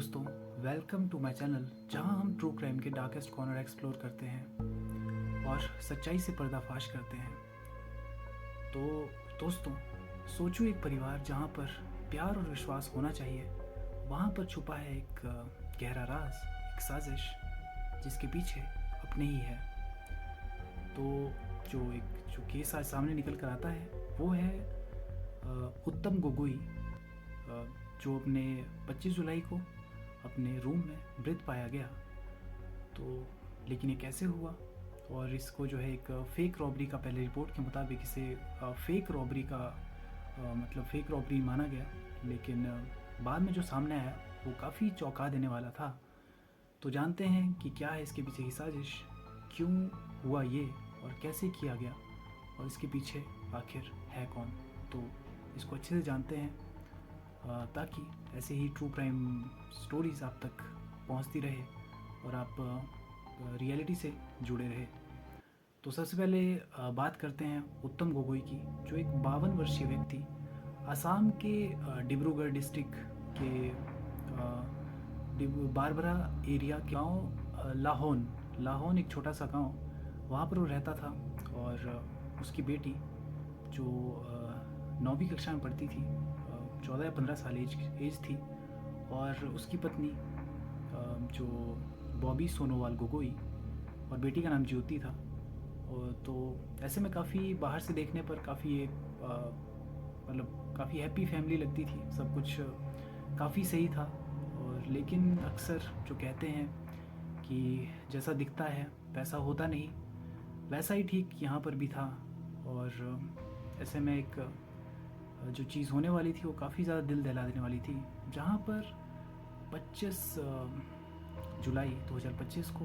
दोस्तों, welcome to my channel जहां हम ट्रू क्राइम के डार्केस्ट कॉर्नर एक्सप्लोर करते हैं और सच्चाई से पर्दाफाश करते हैं। तो दोस्तों, सोचो एक परिवार जहां पर प्यार और विश्वास होना चाहिए, वहां पर छुपा है एक गहरा राज, एक साजिश जिसके पीछे अपने ही है। तो जो केस आज सामने निकल कर आता है वो है उत्तम गोगोई, जो अपने 25 जुलाई को अपने रूम में मृत पाया गया। तो लेकिन ये कैसे हुआ, और इसको जो है एक फेक रॉबरी का, पहले रिपोर्ट के मुताबिक इसे फेक रॉबरी का मतलब फेक रॉबरी माना गया, लेकिन बाद में जो सामने आया वो काफ़ी चौंका देने वाला था। तो जानते हैं कि क्या है इसके पीछे की साजिश, क्यों हुआ ये और कैसे किया गया, और इसके पीछे आखिर है कौन। तो इसको अच्छे से जानते हैं ताकि ऐसे ही ट्रू क्राइम स्टोरीज़ आप तक पहुंचती रहे और आप रियलिटी से जुड़े रहे। तो सबसे पहले बात करते हैं उत्तम गोगोई की, जो एक 52 वर्षीय व्यक्ति असम के डिब्रूगढ़ डिस्ट्रिक्ट के बारबरा एरिया के गाँव लाहौन एक छोटा सा गांव, वहाँ पर वो रहता था। और उसकी बेटी जो 9वीं कक्षा में पढ़ती थी, 14 या 15 साल एज थी, और उसकी पत्नी जो बॉबी सोनोवाल गोगोई, और बेटी का नाम ज्योति था। और तो ऐसे में काफ़ी बाहर से देखने पर काफ़ी एक मतलब काफ़ी हैप्पी फैमिली लगती थी, सब कुछ काफ़ी सही था। और लेकिन अक्सर जो कहते हैं कि जैसा दिखता है वैसा होता नहीं, वैसा ही ठीक यहाँ पर भी था। और ऐसे में एक जो चीज़ होने वाली थी वो काफ़ी ज़्यादा दिल दहला देने वाली थी, जहाँ पर 25 जुलाई 2025 को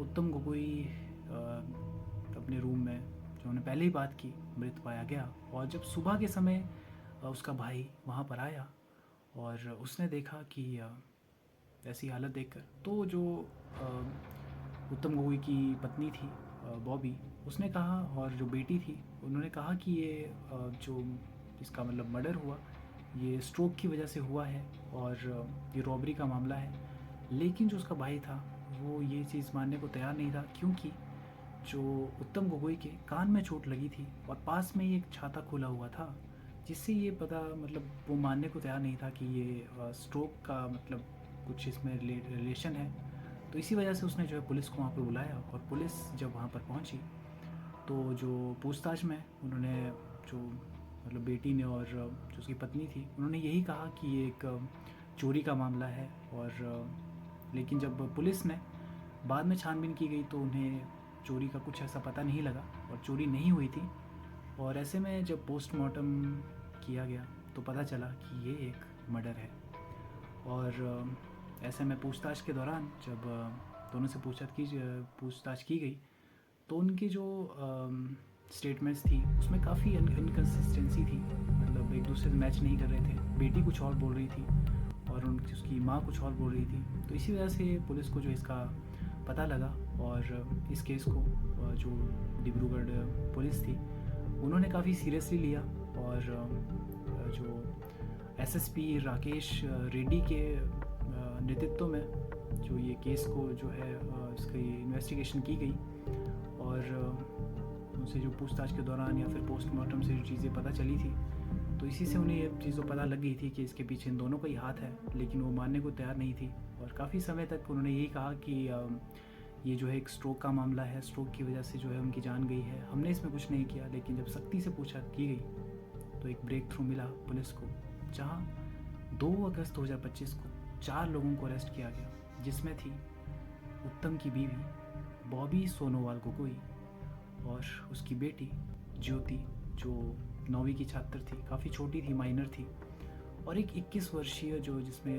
उत्तम गोगोई अपने रूम में, जो उन्होंने पहले ही बात की, मृत पाया गया। और जब सुबह के समय उसका भाई वहाँ पर आया और उसने देखा कि ऐसी हालत देखकर, तो जो उत्तम गोगोई की पत्नी थी बॉबी, उसने कहा, और जो बेटी थी उन्होंने कहा कि ये जो इसका मतलब मर्डर हुआ ये स्ट्रोक की वजह से हुआ है और ये रॉबरी का मामला है। लेकिन जो उसका भाई था वो ये चीज़ मानने को तैयार नहीं था, क्योंकि जो उत्तम गोगोई के कान में चोट लगी थी और पास में ही एक छाता खुला हुआ था, जिससे ये पता मतलब वो मानने को तैयार नहीं था कि ये स्ट्रोक का मतलब कुछ इसमें रिलेशन है। तो इसी वजह से उसने जो है पुलिस को वहाँ पर बुलाया, और पुलिस जब वहाँ पर पहुँची तो जो पूछताछ में उन्होंने, जो मतलब बेटी ने और जो उसकी पत्नी थी, उन्होंने यही कहा कि ये एक चोरी का मामला है। और लेकिन जब पुलिस ने बाद में छानबीन की गई तो उन्हें चोरी का कुछ ऐसा पता नहीं लगा और चोरी नहीं हुई थी। और ऐसे में जब पोस्टमार्टम किया गया तो पता चला कि ये एक मर्डर है। और ऐसे में पूछताछ के दौरान जब दोनों से पूछताछ की गई तो उनकी जो स्टेटमेंट्स थी उसमें काफ़ी इनकन्सिस्टेंसी थी, मतलब एक दूसरे से मैच नहीं कर रहे थे। बेटी कुछ और बोल रही थी और उसकी माँ कुछ और बोल रही थी। तो इसी वजह से पुलिस को जो इसका पता लगा, और इस केस को जो डिब्रूगढ़ पुलिस थी उन्होंने काफ़ी सीरियसली लिया। और जो एसएसपी राकेश रेड्डी के नेतृत्व में जो ये केस को जो है इसकी इन्वेस्टिगेशन की गई, और उनसे जो पूछताछ के दौरान या फिर पोस्टमार्टम से जो चीज़ें पता चली थी, तो इसी से उन्हें ये चीज़ों पता लग गई थी कि इसके पीछे इन दोनों का ही हाथ है। लेकिन वो मानने को तैयार नहीं थी, और काफ़ी समय तक उन्होंने यही कहा कि ये जो है एक स्ट्रोक का मामला है, स्ट्रोक की वजह से जो है उनकी जान गई है, हमने इसमें कुछ नहीं किया। लेकिन जब सख्ती से पूछा की गई तो एक ब्रेक थ्रू मिला पुलिस को, जहाँ 2 अगस्त 2025 को 4 लोगों को अरेस्ट किया गया, जिसमें थी उत्तम की बीवी बॉबी सोनोवाल गोगोई और उसकी बेटी ज्योति, जो 9वीं की छात्र थी, काफ़ी छोटी थी, माइनर थी। और एक 21 वर्षीय जो जिसने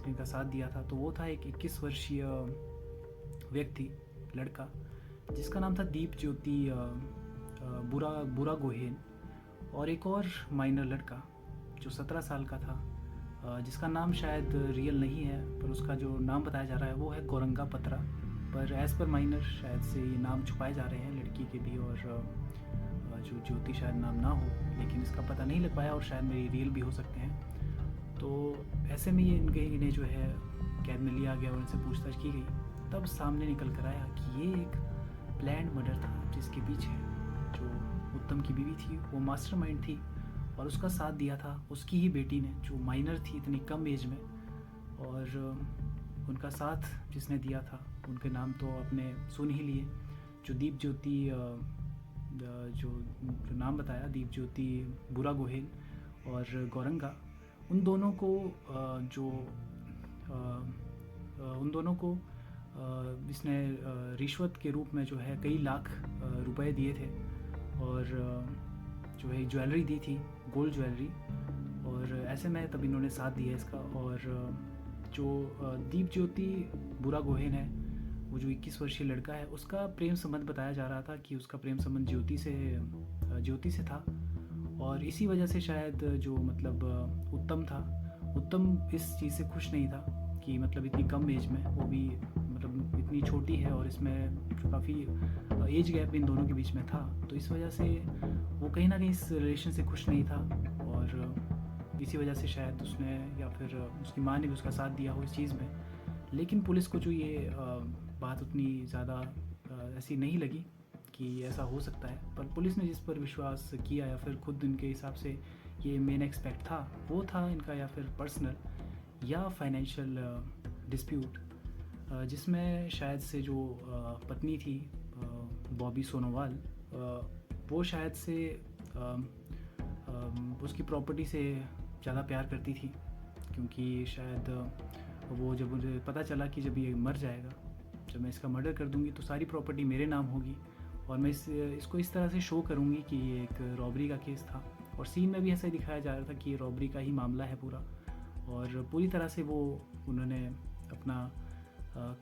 इनका साथ दिया था, तो वो था एक 21 वर्षीय व्यक्ति, लड़का, जिसका नाम था दीप ज्योति बुरा गोहेन। और एक और माइनर लड़का जो 17 साल का था, जिसका नाम शायद रियल नहीं है, पर उसका जो नाम बताया जा रहा है वो है गौरंगा पत्रा, पर एज़ पर माइनर शायद से ये नाम छुपाए जा रहे हैं लड़की के भी। और जो ज्योति शायद नाम ना हो, लेकिन इसका पता नहीं लग पाया, और शायद मेरी रियल भी हो सकते हैं। तो ऐसे में ये इन्हें जो है कैद में लिया गया और इनसे पूछताछ की गई। तब सामने निकल कर आया कि ये एक प्लान्ड मर्डर था, जिसके पीछे जो उत्तम की बीवी थी वो मास्टरमाइंड थी, और उसका साथ दिया था उसकी ही बेटी ने, जो माइनर थी इतनी कम एज में। और उनका साथ जिसने दिया था, उनके नाम तो आपने सुन ही लिए, जो दीप ज्योति जो जो नाम बताया, दीप ज्योति बुरा गोहेल और गौरंगा, उन दोनों को उन दोनों को इसने रिश्वत के रूप में जो है कई लाख रुपए दिए थे, और जो है ज्वेलरी दी थी, गोल्ड ज्वेलरी। और ऐसे में तब इन्होंने साथ दिया इसका। और जो दीप ज्योति बुरा गोहेन है, वो जो 21 वर्षीय लड़का है, उसका प्रेम संबंध बताया जा रहा था कि उसका प्रेम संबंध ज्योति से था। और इसी वजह से शायद जो मतलब उत्तम इस चीज़ से खुश नहीं था कि मतलब इतनी कम एज में, वो भी मतलब इतनी छोटी है, और इसमें काफ़ी एज गैप इन दोनों के बीच में था। तो इस वजह से वो कहीं ना कहीं इस रिलेशन से खुश नहीं था, और इसी वजह से शायद उसने या फिर उसकी माँ ने भी उसका साथ दिया हो इस चीज़ में। लेकिन पुलिस को जो ये बात उतनी ज़्यादा ऐसी नहीं लगी कि ऐसा हो सकता है, पर पुलिस ने जिस पर विश्वास किया, या फिर खुद इनके हिसाब से ये मेन एक्सपेक्ट था, वो था इनका या फिर पर्सनल या फाइनेंशियल डिस्प्यूट, जिसमें शायद से जो पत्नी थी बॉबी सोनोवाल, वो शायद से उसकी प्रॉपर्टी से ज़्यादा प्यार करती थी, क्योंकि शायद वो जब मुझे पता चला कि जब ये मर जाएगा, जब मैं इसका मर्डर कर दूंगी तो सारी प्रॉपर्टी मेरे नाम होगी, और मैं इसको इस तरह से शो करूंगी कि ये एक रॉबरी का केस था। और सीन में भी ऐसा ही दिखाया जा रहा था कि ये रॉबरी का ही मामला है पूरा, और पूरी तरह से वो उन्होंने अपना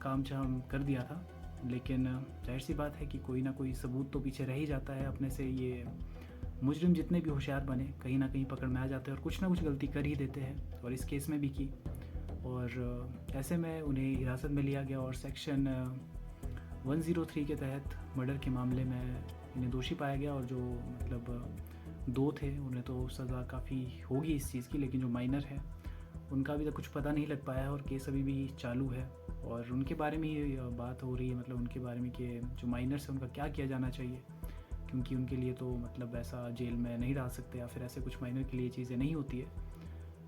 काम झाम कर दिया था। लेकिन जाहिर सी बात है कि कोई ना कोई सबूत तो पीछे रह ही जाता है अपने से। ये मुजरिम जितने भी होशियार बने, कहीं ना कहीं पकड़ में आ जाते हैं और कुछ ना कुछ गलती कर ही देते हैं, और इस केस में भी की। और ऐसे में उन्हें हिरासत में लिया गया, और सेक्शन 103 के तहत मर्डर के मामले में इन्हें दोषी पाया गया। और जो मतलब 2 थे, उन्हें तो सज़ा काफ़ी होगी इस चीज़ की, लेकिन जो माइनर है उनका अभी तक कुछ पता नहीं लग पाया है, और केस अभी भी चालू है। और उनके बारे में ही बात हो रही है, मतलब उनके बारे में कि जो माइनर्स है उनका क्या किया जाना चाहिए, क्योंकि उनके लिए तो मतलब ऐसा जेल में नहीं डाल सकते, या फिर ऐसे कुछ माइनर के लिए चीज़ें नहीं होती है।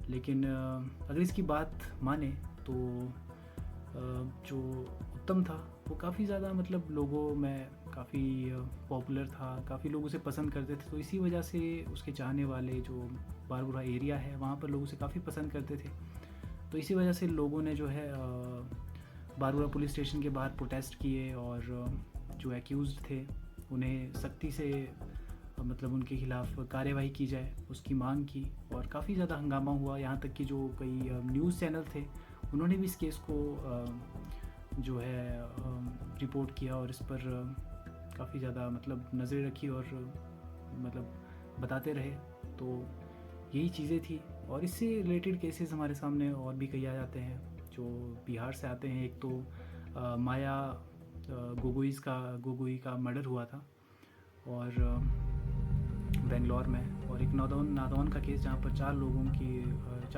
लेकिन अगर इसकी बात माने तो जो उत्तम था वो काफ़ी ज़्यादा मतलब लोगों में काफ़ी पॉपुलर था, काफ़ी लोग उसे पसंद करते थे। तो इसी वजह से उसके चाहने वाले जो बारबुरा एरिया है वहाँ पर लोग उसे काफ़ी पसंद करते थे। तो इसी वजह से लोगों ने जो है बारबुरा पुलिस स्टेशन के बाहर प्रोटेस्ट किए, और जो एक्यूज़ड थे उन्हें सख्ती से मतलब उनके खिलाफ़ कार्यवाही की जाए उसकी मांग की। और काफ़ी ज़्यादा हंगामा हुआ, यहाँ तक कि जो कई न्यूज़ चैनल थे उन्होंने भी इस केस को जो है रिपोर्ट किया, और इस पर काफ़ी ज़्यादा मतलब नज़रें रखी, और मतलब बताते रहे। तो यही चीज़ें थी, और इससे रिलेटेड केसेस हमारे सामने और भी कई आ जाते हैं जो बिहार से आते हैं। एक तो माया गोगोई का मर्डर हुआ था, और बेंगलोर में, और एक नादौन का केस जहाँ पर 4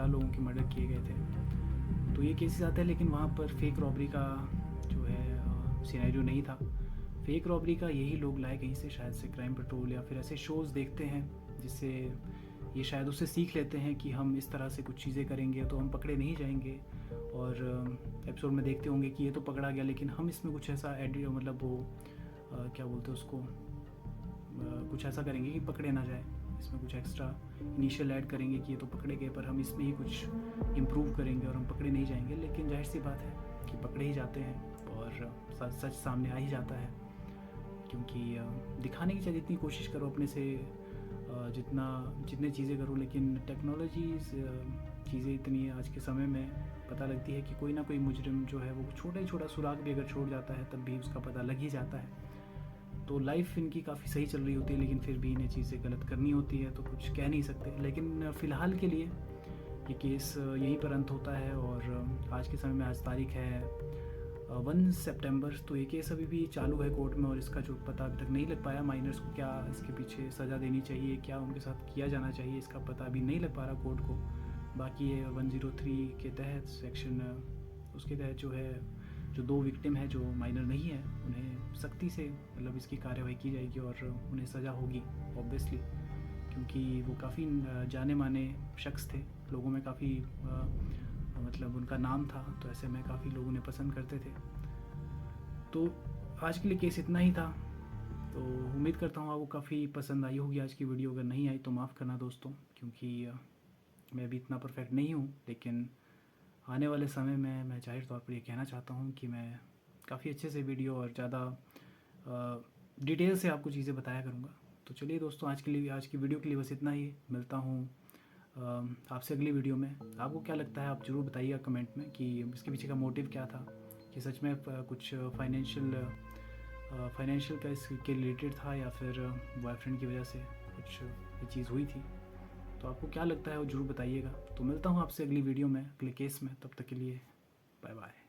लोगों की मर्डर किए गए थे। तो ये केसेस आते हैं, लेकिन वहाँ पर फेक रॉबरी का जो है सिनेरियो नहीं था। फेक रॉबरी का यही लोग लाए कहीं से, शायद से क्राइम पेट्रोल या फिर ऐसे शोज़ देखते हैं, जिससे ये शायद उससे सीख लेते हैं कि हम इस तरह से कुछ चीज़ें करेंगे तो हम पकड़े नहीं जाएंगे। और एपिसोड में देखते होंगे कि ये तो पकड़ा गया, लेकिन हम इसमें कुछ ऐसा मतलब वो क्या बोलते हैं उसको, कुछ ऐसा करेंगे कि पकड़े ना जाए। इसमें कुछ एक्स्ट्रा इनिशियल ऐड करेंगे कि ये तो पकड़े गए, पर हम इसमें ही कुछ इम्प्रूव करेंगे और हम पकड़े नहीं जाएंगे। लेकिन जाहिर सी बात है कि पकड़े ही जाते हैं, और सच सामने आ ही जाता है, क्योंकि दिखाने की चाहे जितनी कोशिश करो अपने से, जितने चीज़ें करो, लेकिन टेक्नोलॉजी चीज़ें इतनी आज के समय में पता लगती है कि कोई ना कोई मुजरिम जो है वो छोटा सुराग भी अगर छोड़ जाता है तब भी उसका पता लग ही जाता है। तो लाइफ इनकी काफ़ी सही चल रही होती है, लेकिन फिर भी इन्हें चीज़ें गलत करनी होती है, तो कुछ कह नहीं सकते। लेकिन फ़िलहाल के लिए ये केस यहीं पर अंत होता है, और आज के समय में आज तारीख है 1 सितंबर। तो ये केस अभी भी चालू है कोर्ट में, और इसका जो पता अभी तक नहीं लग पाया माइनर्स को क्या इसके पीछे सज़ा देनी चाहिए, क्या उनके साथ किया जाना चाहिए, इसका पता अभी नहीं लग पा रहा कोर्ट को। बाकी ये 103 के तहत सेक्शन उसके तहत जो है, जो 2 विक्टिम है जो माइनर नहीं है, उन्हें सख्ती से मतलब इसकी कार्रवाई की जाएगी और उन्हें सज़ा होगी ऑब्वियसली, क्योंकि वो काफ़ी जाने माने शख्स थे, लोगों में काफ़ी मतलब उनका नाम था, तो ऐसे में काफ़ी लोग उन्हें पसंद करते थे। तो आज के लिए केस इतना ही था। तो उम्मीद करता हूँ आपको काफ़ी पसंद आई होगी आज की वीडियो। अगर नहीं आई तो माफ़ करना दोस्तों, क्योंकि मैं भी इतना परफेक्ट नहीं हूँ, लेकिन आने वाले समय में मैं जाहिर तौर पर ये कहना चाहता हूँ कि मैं काफ़ी अच्छे से वीडियो और ज़्यादा डिटेल से आपको चीज़ें बताया करूँगा। तो चलिए दोस्तों, आज के लिए, आज की वीडियो के लिए बस इतना ही। मिलता हूँ आपसे अगली वीडियो में। आपको क्या लगता है आप ज़रूर बताइएगा कमेंट में कि इसके पीछे का मोटिव क्या था, कि सच में कुछ फाइनेंशियल का इसके रिलेटेड था, या फिर बॉयफ्रेंड की वजह से कुछ ये चीज़ हुई थी। तो आपको क्या लगता है वो ज़रूर बताइएगा। तो मिलता हूँ आपसे अगली वीडियो में, अगले केस में। तब तक के लिए बाय बाय।